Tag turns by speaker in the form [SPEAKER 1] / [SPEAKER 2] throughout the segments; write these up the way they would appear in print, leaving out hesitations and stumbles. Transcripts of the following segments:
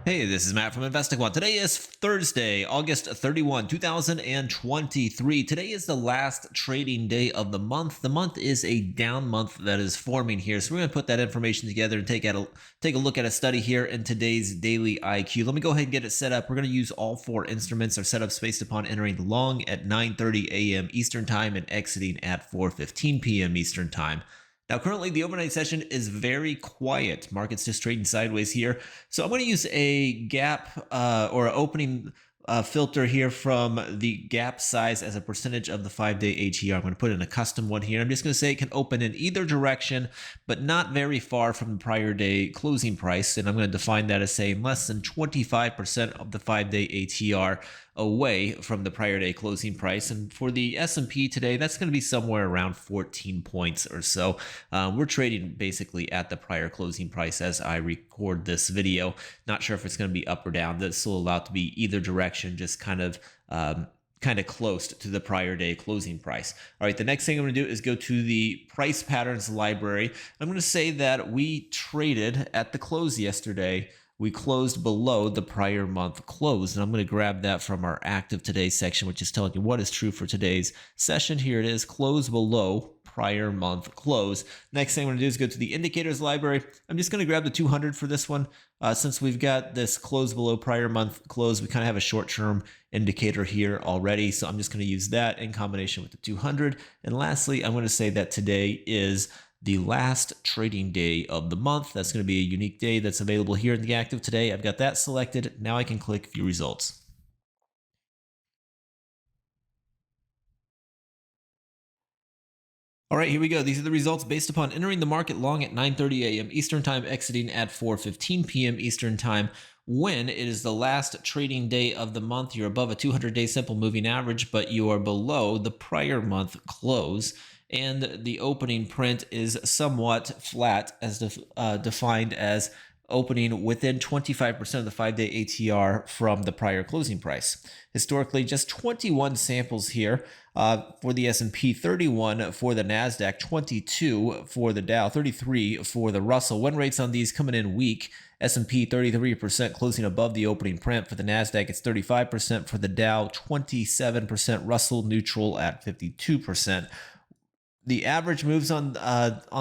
[SPEAKER 1] Hey, this is Matt from InvestiQuant. Today is Thursday, August 31, 2023. Today is the last trading day of the month. The month is a down month that is forming here. So we're going to put that information together and take a look at a study here in today's daily IQ. Let me go ahead and get it set up. We're going to use all four instruments. Our setups based upon entering long at 9:30 a.m. Eastern Time and exiting at 4:15 p.m. Eastern Time. Now, currently, the overnight session is very quiet. Market's just trading sideways here. So I'm going to use a gap or opening filter here from the gap size as a percentage of the 5-day ATR. I'm going to put in a custom one here. I'm just going to say it can open in either direction, but not very far from the prior day closing price. And I'm going to define that as saying less than 25% of the 5-day ATR away from the prior day closing price. And for the S&P today, that's going to be somewhere around 14 points or so. We're trading basically at the prior closing price as I record this video. Not sure if it's going to be up or down. This will allow it to be either direction, just kind of close to the prior day closing price. All right, the next thing I'm going to do is go to the price patterns library. I'm going to say that we traded at the close yesterday. We closed below the prior month close. And I'm going to grab that from our active today section, which is telling you what is true for today's session. Here it is, close below prior month close. Next thing I'm going to do is go to the indicators library. I'm just going to grab the 200 for this one. Since we've got this close below prior month close, we kind of have a short-term indicator here already. So I'm just going to use that in combination with the 200. And lastly, I'm going to say that today is the last trading day of the month. That's going to be a unique day that's available here in the active today. I've got that selected. Now I can click view results. All right, here we go. These are the results based upon entering the market long at 9:30 a.m. Eastern Time, exiting at 4:15 p.m. Eastern Time. When it is the last trading day of the month, you're above a 200-day simple moving average, but you are below the prior month close. And the opening print is somewhat flat, as defined as opening within 25% of the 5-day ATR from the prior closing price. Historically, just 21 samples here for the S&P, 31 for the NASDAQ, 22 for the Dow, 33 for the Russell. Win rates on these coming in weak. S&P 33% closing above the opening print. For the NASDAQ, it's 35%. For the Dow, 27%. Russell neutral at 52%. The average moves on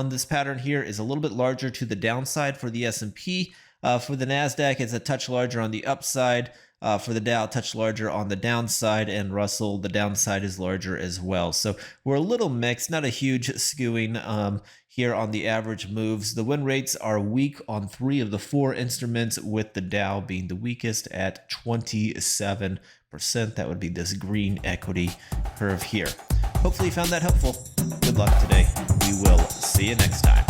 [SPEAKER 1] this pattern here is a little bit larger to the downside for the S&P. For the NASDAQ, it's a touch larger on the upside. For the Dow, a touch larger on the downside, and Russell, the downside is larger as well. So we're a little mixed, not a huge skewing here on the average moves. The win rates are weak on 3 of the 4 instruments, with the Dow being the weakest at 27%. That would be this green equity curve here. Hopefully you found that helpful. Good luck today. We will see you next time.